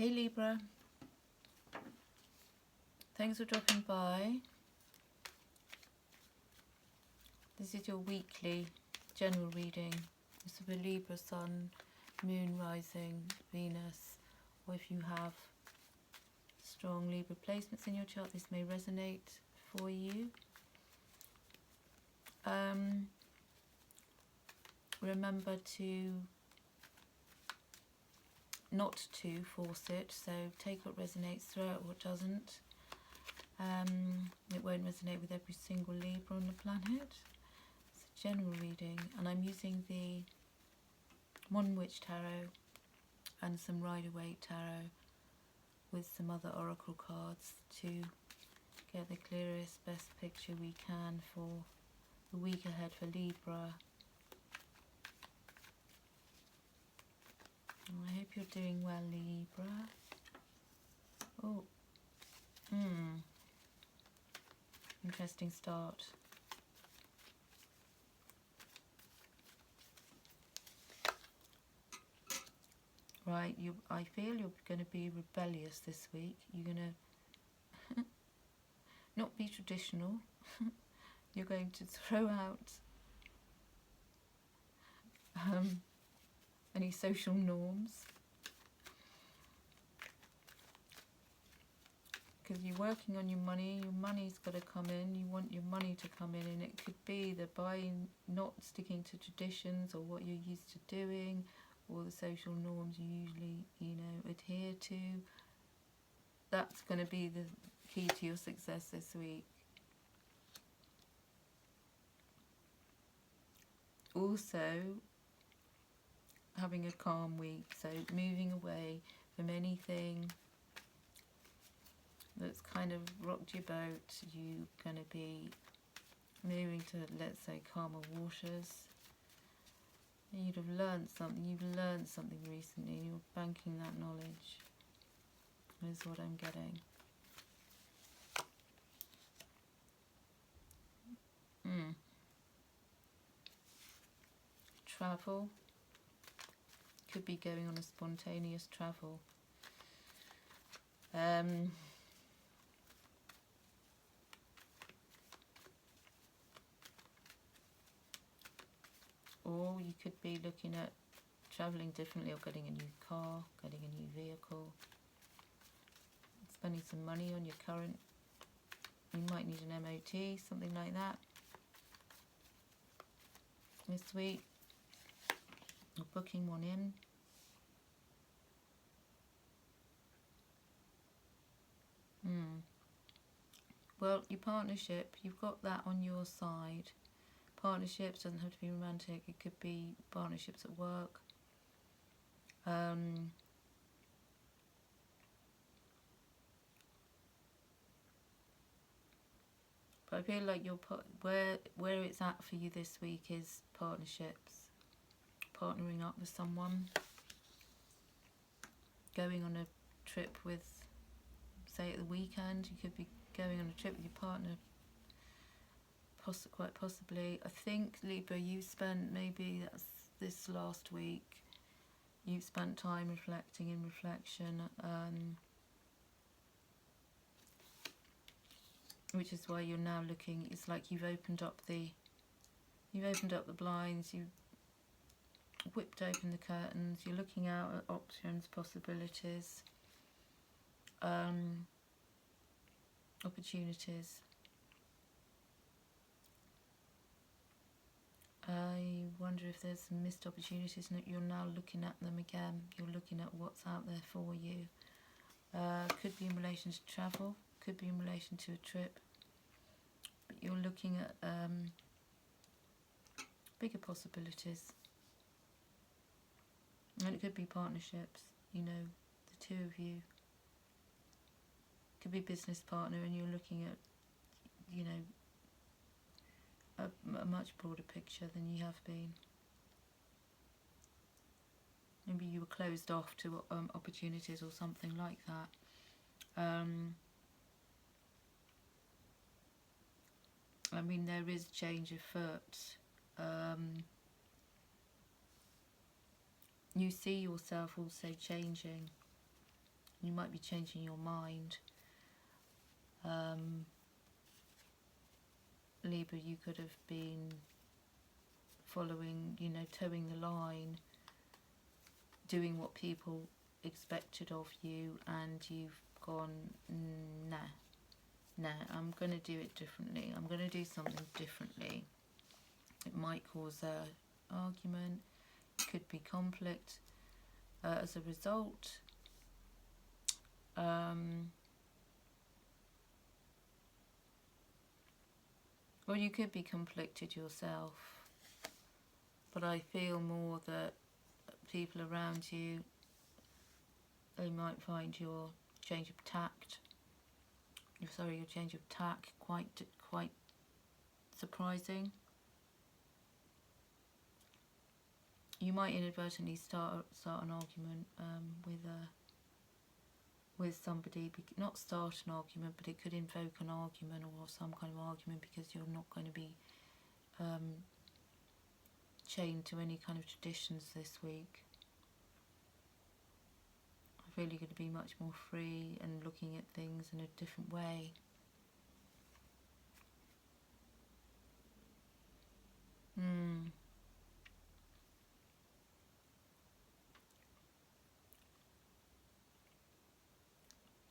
Hey Libra, thanks for dropping by. This is your weekly general reading. This is for Libra, Sun, Moon, Rising, Venus, or if you have strong Libra placements in your chart, this may resonate for you. Remember to not to force it, so take what resonates, throw out what doesn't. It won't resonate with every single Libra on the planet. It's a general reading, and I'm using the One Witch Tarot and some Rider-Waite Tarot with some other oracle cards to get the clearest, best picture we can for the week ahead for Libra. I hope you're doing well, Libra. Oh, interesting start. Right, I feel you're going to be rebellious this week. You're going to not be traditional. You're going to throw out any social norms, because you're working on your money's got to come in, you want your money to come in, and it could be that by not sticking to traditions or what you're used to doing or the social norms you usually, adhere to, that's going to be the key to your success this week. Also, having a calm week, so moving away from anything that's kind of rocked your boat. You're going to be moving to, let's say, calmer waters. You'd have learned something. You've learned something recently. You're banking that knowledge, is what I'm getting. Travel. Could be going on a spontaneous travel. Or you could be looking at travelling differently, or getting a new car, getting a new vehicle, spending some money on your current. You might need an MOT, something like that this week, or booking one in. Well, your partnership, you've got that on your side. Partnerships doesn't have to be romantic. It could be partnerships at work. But I feel like where it's at for you this week is partnerships. Partnering up with someone. Going on a trip with, say, at the weekend, you could be going on a trip with your partner, quite possibly. I think, Libra, you spent, maybe that's this last week, you've spent time reflecting in reflection, which is why you're now looking. It's like you've opened up the blinds, you've whipped open the curtains, you're looking out at options, possibilities, opportunities. I wonder if there's some missed opportunities and that you're now looking at them again. You're looking at what's out there for you. Could be in relation to travel, could be in relation to a trip, but you're looking at bigger possibilities. And it could be partnerships, the two of you. Could be business partner, and you're looking at, a much broader picture than you have been. Maybe you were closed off to opportunities or something like that. I mean, there is change afoot. You see yourself also changing You might be changing your mind. Libra, you could have been following, you know, towing the line, doing what people expected of you, and you've gone, nah, I'm going to do it differently. I'm going to do something differently. It might cause a argument, it could be conflict as a result. Or you could be conflicted yourself, but I feel more that people around you, they might find your change of tact, your change of tack quite surprising. You might inadvertently start an argument with somebody, not start an argument, but it could invoke an argument or some kind of argument, because you're not going to be chained to any kind of traditions this week. I feel you're going to be much more free and looking at things in a different way.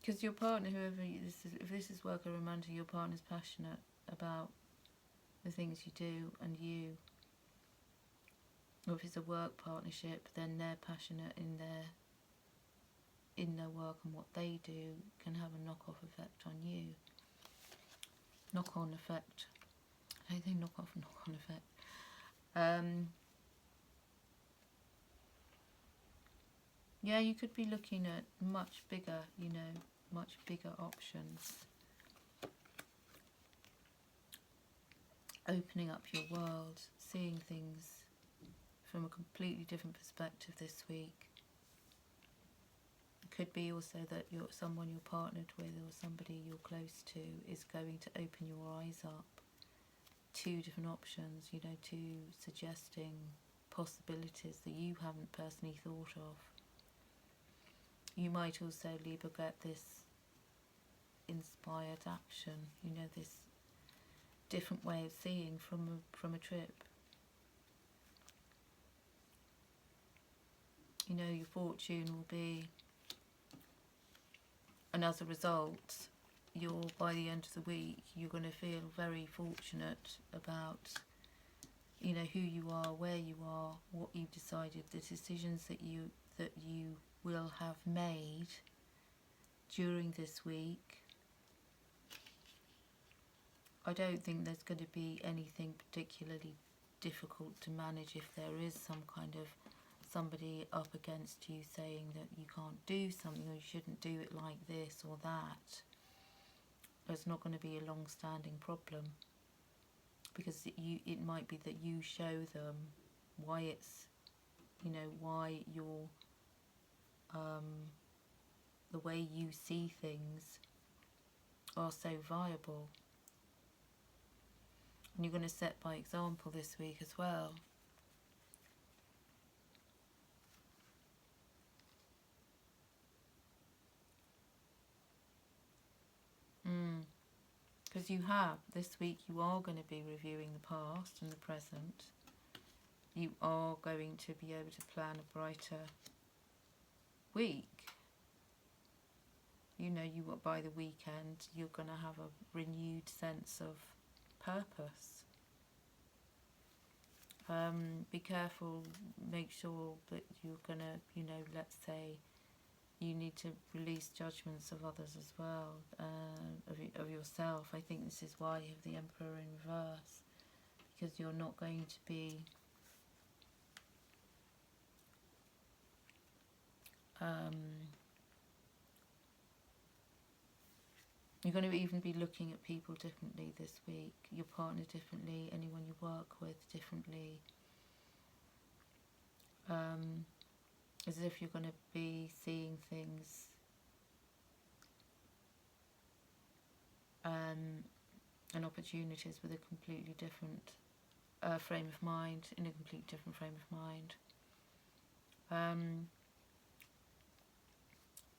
Because your partner, if this is work or romantic, your partner's passionate about the things you do and you. Or if it's a work partnership, then they're passionate in their work, and what they do can have a knock-off effect on you. Knock-on effect. I don't think knock-off and knock-on effect. Yeah, you could be looking at much bigger, you know, much bigger options. Opening up your world, seeing things from a completely different perspective this week. It could be also that someone you're partnered with or somebody you're close to is going to open your eyes up to different options, you know, to suggesting possibilities that you haven't personally thought of. You might also, Libra, get this inspired action, you know, this different way of seeing from a trip. You know, your fortune will be, and as a result, by the end of the week, you're going to feel very fortunate about, you know, who you are, where you are, what you've decided, the decisions that you will have made during this week. I don't think there's going to be anything particularly difficult to manage if there is some kind of somebody up against you saying that you can't do something or you shouldn't do it like this or that. There's not going to be a long-standing problem, because it might be that you show them why it's, you know, why you're the way you see things are so viable. And you're going to set by example this week as well. Because this week you are going to be reviewing the past and the present. You are going to be able to plan a brighter week. You know, by the weekend you're going to have a renewed sense of purpose. Be careful, make sure that you're going to, you know, let's say you need to release judgments of others as well, of yourself. I think this is why you have the Emperor in reverse, because you're not going to be you're going to even be looking at people differently this week, your partner differently, anyone you work with differently. As if you're going to be seeing things and opportunities with a completely different frame of mind, in a completely different frame of mind.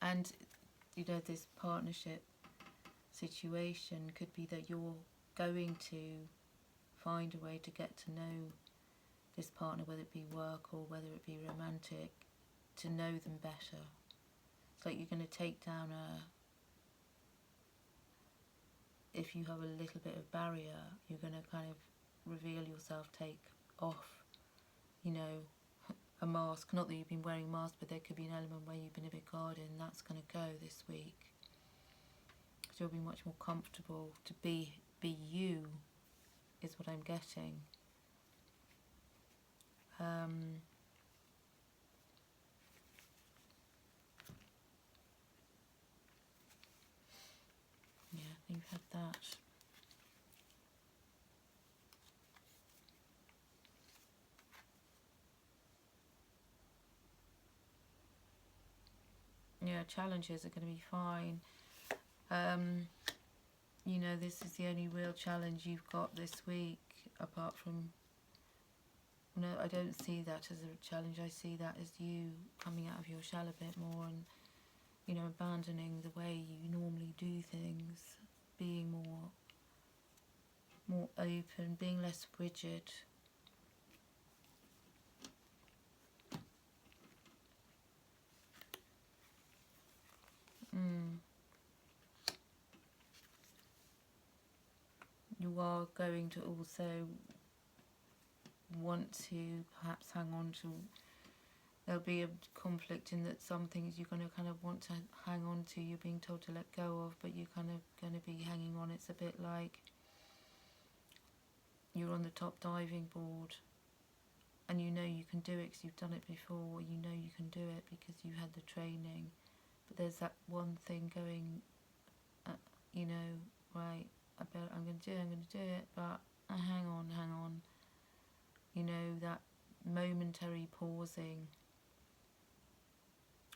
And you know, this partnership situation could be that you're going to find a way to get to know this partner, whether it be work or whether it be romantic, to know them better. It's like you're going to take down if you have a little bit of barrier, you're going to kind of reveal yourself, take off, you know, a mask. Not that you've been wearing a mask, but there could be an element where you've been a bit guarded, and that's going to go this week. So you'll be much more comfortable to be you, is what I'm getting. Yeah, I think you've had that. Yeah, challenges are going to be fine. You know, this is the only real challenge you've got this week, apart from... No, I don't see that as a challenge. I see that as you coming out of your shell a bit more and, you know, abandoning the way you normally do things, being more open, being less rigid. You are going to also want to perhaps hang on to... There'll be a conflict in that some things you're going to kind of want to hang on to, you're being told to let go of, but you're kind of going to be hanging on. It's a bit like you're on the top diving board and you know you can do it because you've done it before, you know you can do it because you had the training, but there's that one thing going, you know, right, I'm going to do it, but hang on, you know, that momentary pausing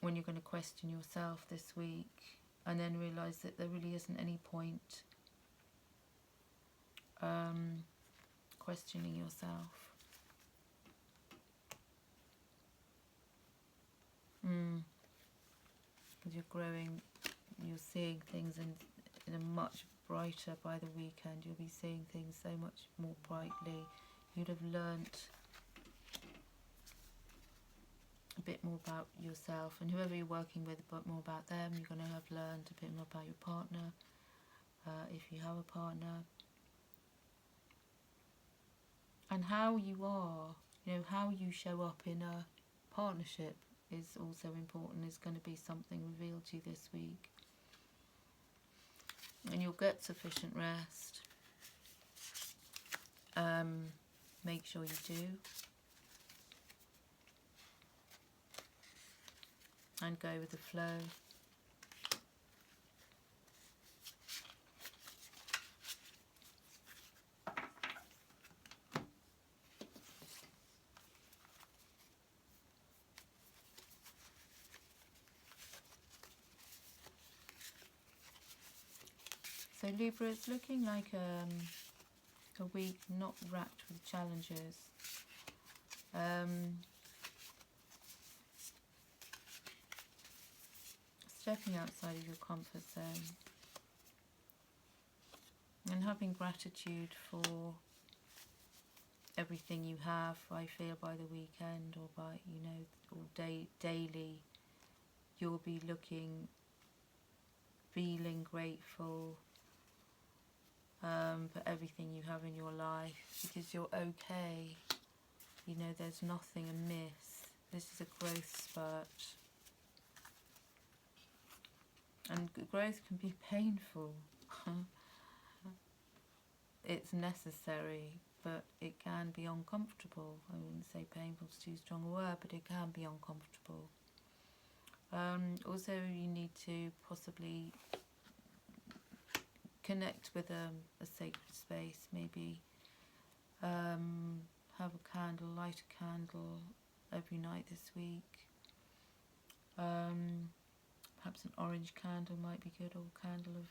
when you're going to question yourself this week and then realise that there really isn't any point questioning yourself. Because you're growing, you're seeing things in a much brighter, by the weekend you'll be seeing things so much more brightly. You'd have learnt a bit more about yourself, and whoever you're working with, a bit more about them. You're going to have learned a bit more about your partner, if you have a partner, and how you are, you know, how you show up in a partnership is also important, is going to be something revealed to you this week. And you'll get sufficient rest. Make sure you do. And go with the flow. So Libra, it's looking like a week not wrapped with challenges. Stepping outside of your comfort zone and having gratitude for everything you have, I feel, by the weekend, or by, you know, or daily, you'll be feeling grateful for everything you have in your life, because you're okay. You know, there's nothing amiss. This is a growth spurt. And growth can be painful. It's necessary, but it can be uncomfortable. I wouldn't say painful is too strong a word, but it can be uncomfortable. Also, you need to possibly connect with a sacred space, maybe have a candle, light a candle every night this week. Perhaps an orange candle might be good, or a candle of...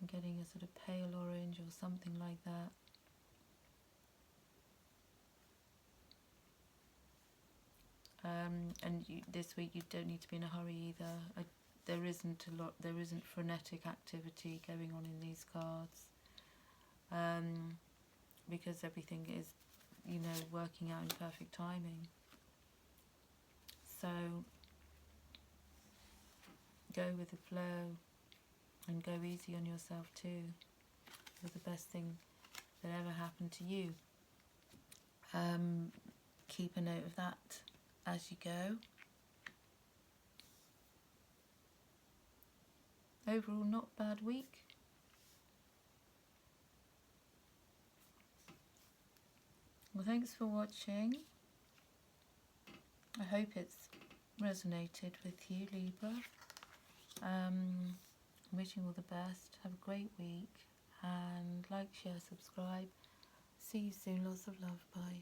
I'm getting a sort of pale orange or something like that. And this week you don't need to be in a hurry either. There isn't frenetic activity going on in these cards, because everything is, working out in perfect timing. So go with the flow and go easy on yourself too. You're the best thing that ever happened to you. Keep a note of that as you go. Overall, not a bad week. Well, thanks for watching. I hope it's resonated with you, Libra. Wishing you all the best. Have a great week. And like, share, subscribe. See you soon. Lots of love. Bye.